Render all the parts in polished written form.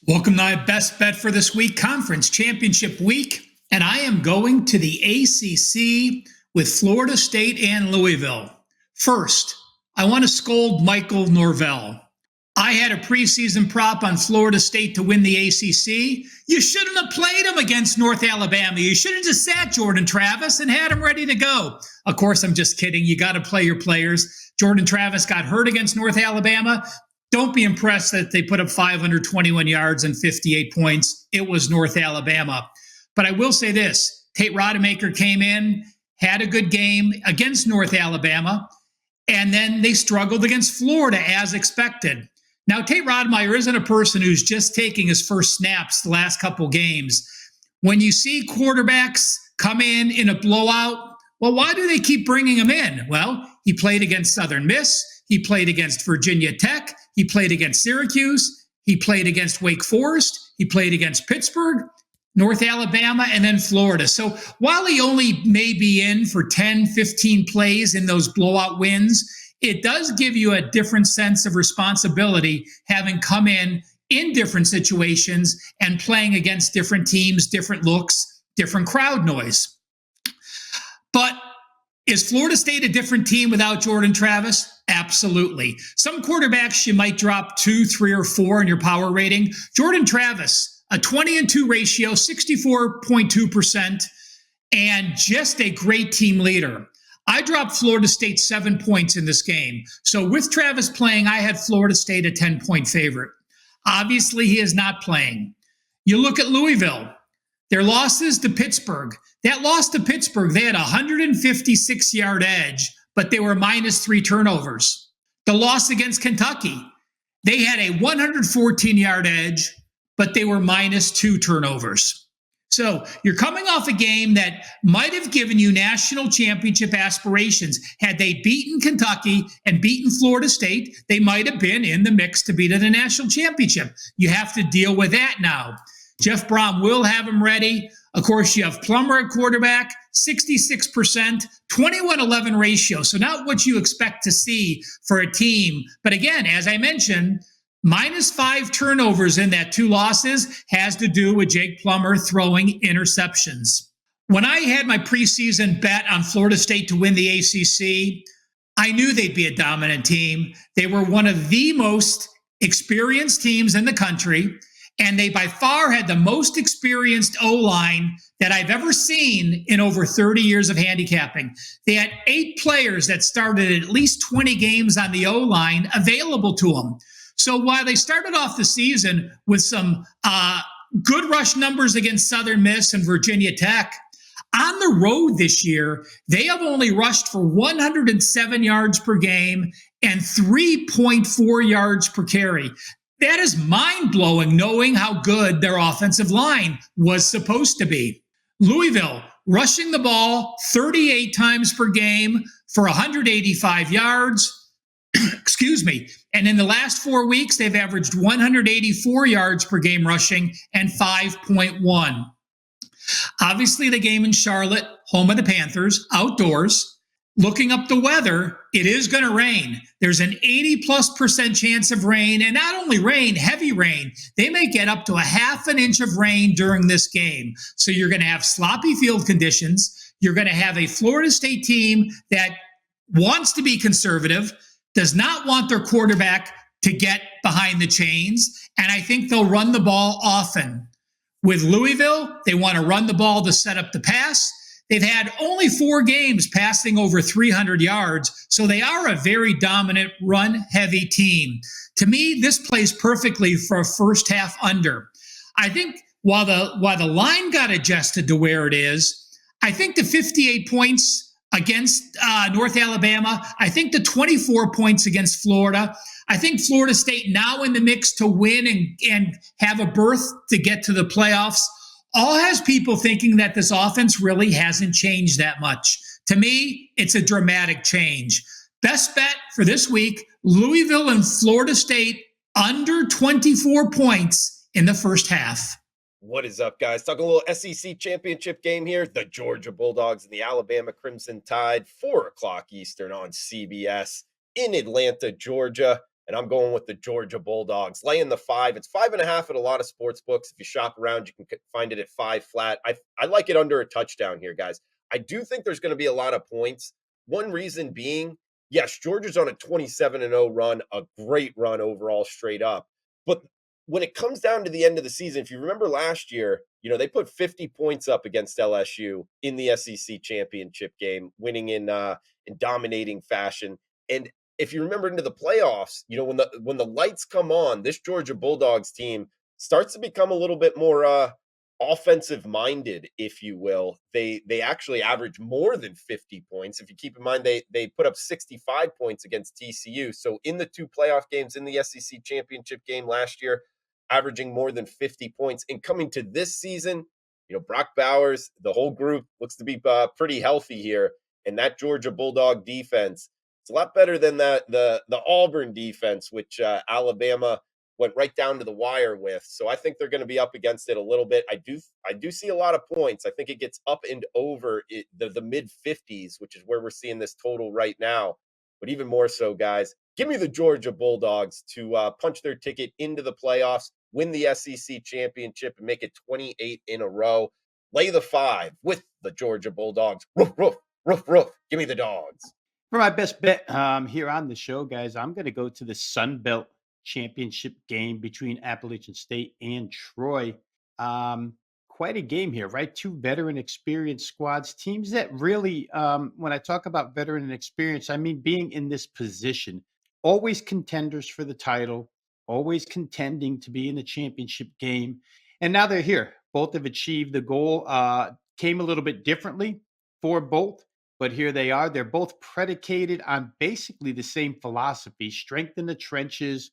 Welcome to my best bet for this week, Conference Championship Week, and I am going to the ACC with Florida State and Louisville. First, I want to scold Michael Norvell. I had a preseason prop on Florida State to win the ACC. You shouldn't have played him against North Alabama. You should have just sat Jordan Travis and had him ready to go. Of course, I'm just kidding. You got to play your players. Jordan Travis got hurt against North Alabama. Don't be impressed that they put up 521 yards and 58 points. It was North Alabama. But I will say this, Tate Rodemaker came in, had a good game against North Alabama, and then they struggled against Florida as expected. Now, Tate Rodemaker isn't a person who's just taking his first snaps the last couple games. When you see quarterbacks come in a blowout, well, why do they keep bringing him in? Well, he played against Southern Miss. He played against Virginia Tech. He played against Syracuse. He played against Wake Forest. He played against Pittsburgh, North Alabama, and then Florida. So while he only may be in for 10, 15 plays in those blowout wins, it does give you a different sense of responsibility having come in different situations and playing against different teams, different looks, different crowd noise. But is Florida State a different team without Jordan Travis? Absolutely. Some quarterbacks you might drop 2, 3, or 4 in your power rating. Jordan Travis, a 20-2 ratio, 64.2%, and just a great team leader. I dropped Florida State 7 points in this game. So with Travis playing, I had Florida State a 10-point favorite. Obviously, he is not playing. You look at Louisville. Their losses to Pittsburgh. That loss to Pittsburgh, they had a 156-yard edge, but they were minus 3 turnovers. The loss against Kentucky, they had a 114-yard edge, but they were minus 2 turnovers. So you're coming off a game that might have given you national championship aspirations. Had they beaten Kentucky and beaten Florida State, they might have been in the mix to be to the national championship. You have to deal with that now. Jeff Brom will have him ready. Of course, you have Plummer at quarterback, 66%, 21-11 ratio. So not what you expect to see for a team. But again, as I mentioned, minus 5 turnovers in that 2 losses has to do with Jake Plummer throwing interceptions. When I had my preseason bet on Florida State to win the ACC, I knew they'd be a dominant team. They were one of the most experienced teams in the country. And they by far had the most experienced O-line that I've ever seen in over 30 years of handicapping. They had 8 players that started at least 20 games on the O-line available to them. So while they started off the season with some good rush numbers against Southern Miss and Virginia Tech, on the road this year, they have only rushed for 107 yards per game and 3.4 yards per carry. That is mind-blowing, knowing how good their offensive line was supposed to be. Louisville, rushing the ball 38 times per game for 185 yards. Excuse me. And in the last 4 weeks, they've averaged 184 yards per game rushing and 5.1. Obviously, the game in Charlotte, home of the Panthers, outdoors. Looking up the weather, it is going to rain. There's an 80+% chance of rain, and not only rain, heavy rain. They may get up to a half an inch of rain during this game. So you're going to have sloppy field conditions. You're going to have a Florida State team that wants to be conservative, does not want their quarterback to get behind the chains, and I think they'll run the ball often. With Louisville, they want to run the ball to set up the pass. They've had only 4 games passing over 300 yards, so they are a very dominant run-heavy team. To me, this plays perfectly for a first half under. I think while the line got adjusted to where it is, I think the 58 points against North Alabama, I think the 24 points against Florida, I think Florida State now in the mix to win and have a berth to get to the playoffs, all has people thinking that this offense really hasn't changed that much. To me, it's a dramatic change. Best bet for this week, Louisville and Florida State under 24 points in the first half. What is up, guys? Talking a little SEC championship game here. The Georgia Bulldogs and the Alabama Crimson Tide, 4 o'clock Eastern on CBS in Atlanta, Georgia. and I'm going with the Georgia Bulldogs, laying the 5. It's 5.5 at a lot of sports books. If you shop around, you can find it at 5 flat. I like it under a touchdown here, guys. I do think there's going to be a lot of points. One reason being, yes, Georgia's on a 27-0 run, a great run overall, straight up. But when it comes down to the end of the season, if you remember last year, they put 50 points up against LSU in the SEC championship game, winning in dominating fashion. And if you remember into the playoffs, when the lights come on, this Georgia Bulldogs team starts to become a little bit more offensive minded, if you will. They actually average more than 50 points. If you keep in mind they put up 65 points against TCU. So in the two playoff games in the SEC championship game last year, averaging more than 50 points. And coming to this season, Brock Bowers, the whole group looks to be pretty healthy here. And that Georgia Bulldog defense, it's a lot better than the Auburn defense, which Alabama went right down to the wire with. So I think they're going to be up against it a little bit. I do see a lot of points. I think it gets up and over the mid 50s, which is where we're seeing this total right now. But even more so, guys, give me the Georgia Bulldogs to punch their ticket into the playoffs, win the SEC championship, and make it 28 in a row. Lay the 5 with the Georgia Bulldogs. Roof, roof, roof, roof. Give me the dogs. For my best bet here on the show, guys, I'm going to go to the Sun Belt Championship game between Appalachian State and Troy. Quite a game here, right? Two veteran experience squads, teams that really, when I talk about veteran and experience, I mean being in this position, always contenders for the title, always contending to be in the championship game. And now they're here. Both have achieved the goal. Came a little bit differently for both, but here they are. They're both predicated on basically the same philosophy: strength in the trenches.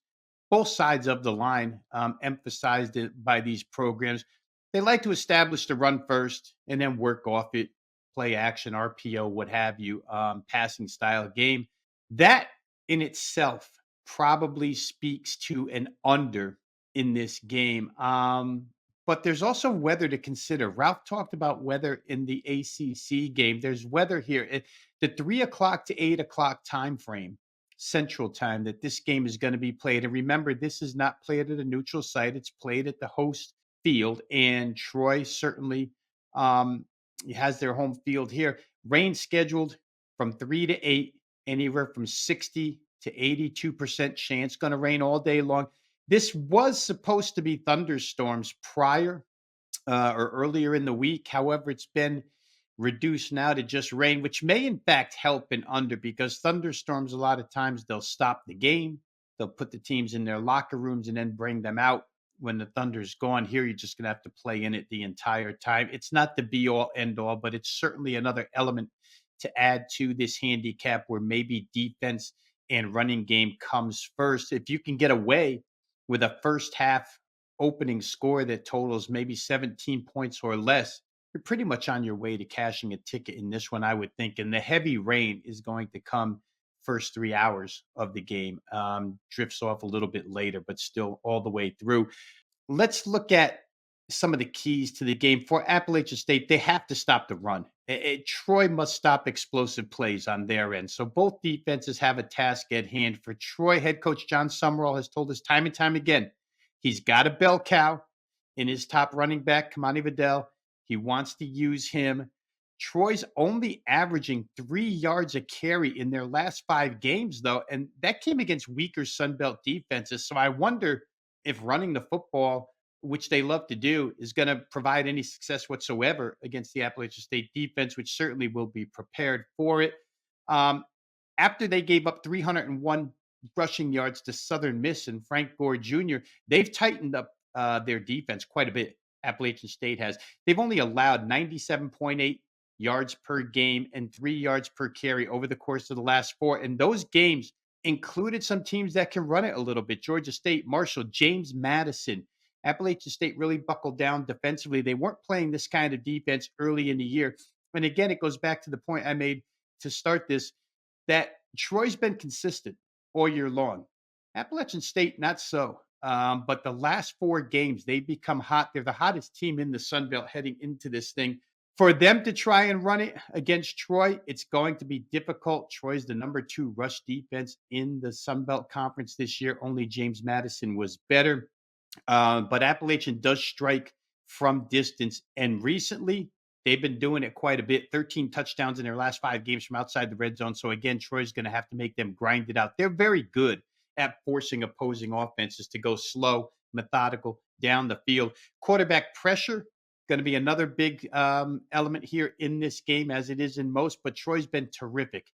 Both sides of the line emphasized it by these programs. They like to establish the run first and then work off it, play action, RPO, what have you, passing style game. That in itself probably speaks to an under in this game. But there's also weather to consider. Ralph talked about weather in the ACC game. There's weather here. The 3 o'clock to 8 o'clock time frame, Central Time, that this game is going to be played. And remember, this is not played at a neutral site. It's played at the host field. And Troy certainly has their home field here. Rain scheduled from 3 to 8, anywhere from 60 to 82% chance. Going to rain all day long. This was supposed to be thunderstorms prior or earlier in the week. However, it's been reduced now to just rain, which may in fact help an under, because thunderstorms, a lot of times they'll stop the game. They'll put the teams in their locker rooms and then bring them out when the thunder's gone. Here, you're just going to have to play in it the entire time. It's not the be all end all, but it's certainly another element to add to this handicap where maybe defense and running game comes first. If you can get away with a first half opening score that totals maybe 17 points or less, you're pretty much on your way to cashing a ticket in this one, I would think. And the heavy rain is going to come first 3 hours of the game. Drifts off a little bit later, but still all the way through. Let's look at some of the keys to the game. For Appalachian State, they have to stop the run. Troy must stop explosive plays on their end. So both defenses have a task at hand. For Troy, head coach John Summerall has told us time and time again, he's got a bell cow in his top running back, Kamani Vidal. He wants to use him. Troy's only averaging 3 yards a carry in their last 5 games, though, and that came against weaker Sun Belt defenses. So I wonder if running the football, which they love to do, is going to provide any success whatsoever against the Appalachian State defense, which certainly will be prepared for it. After they gave up 301 rushing yards to Southern Miss and Frank Gore Jr., they've tightened up their defense quite a bit. Appalachian State has. They've only allowed 97.8 yards per game and 3 yards per carry over the course of the last 4. And those games included some teams that can run it a little bit. Georgia State, Marshall, James Madison. Appalachian State really buckled down defensively. They weren't playing this kind of defense early in the year. And again, it goes back to the point I made to start this, that Troy's been consistent all year long. Appalachian State, not so. But the last 4 games, they've become hot. They're the hottest team in the Sun Belt heading into this thing. For them to try and run it against Troy, it's going to be difficult. Troy's the number 2 rush defense in the Sun Belt Conference this year. Only James Madison was better. But Appalachian does strike from distance. And recently, they've been doing it quite a bit. 13 touchdowns in their last 5 games from outside the red zone. So again, Troy's going to have to make them grind it out. They're very good at forcing opposing offenses to go slow, methodical down the field. Quarterback pressure going to be another big element here in this game, as it is in most. But Troy's been terrific.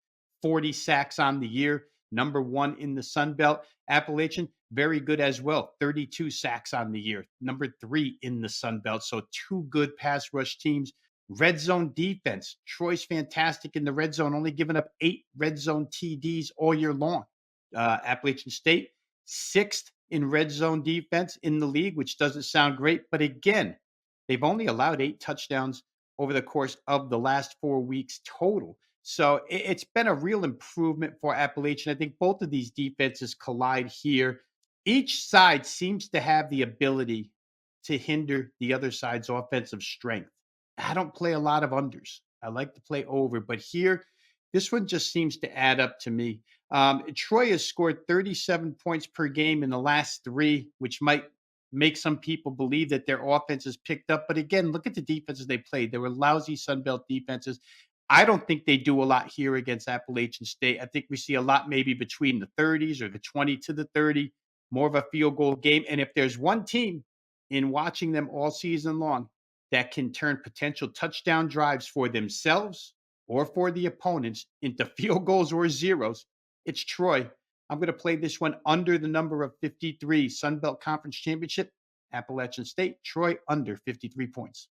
40 sacks on the year, number 1 in the Sun Belt. Appalachian, very good as well. 32 sacks on the year, number 3 in the Sun Belt. So 2 good pass rush teams. Red zone defense. Troy's fantastic in the red zone, only giving up 8 red zone TDs all year long. Appalachian State, 6th in red zone defense in the league, which doesn't sound great. But again, they've only allowed 8 touchdowns over the course of the last 4 weeks total. So it's been a real improvement for Appalachian. I think both of these defenses collide here. Each side seems to have the ability to hinder the other side's offensive strength. I don't play a lot of unders. I like to play over, but here, this one just seems to add up to me. Troy has scored 37 points per game in the last 3, which might make some people believe that their offense is picked up. But again, look at the defenses they played. They were lousy Sun Belt defenses. I don't think they do a lot here against Appalachian State. I think we see a lot maybe between the 30s or the 20 to the 30, more of a field goal game. And if there's one team in watching them all season long that can turn potential touchdown drives for themselves or for the opponents into field goals or zeros, it's Troy. I'm going to play this one under the number of 53. Sun Belt Conference Championship, Appalachian State, Troy under 53 points.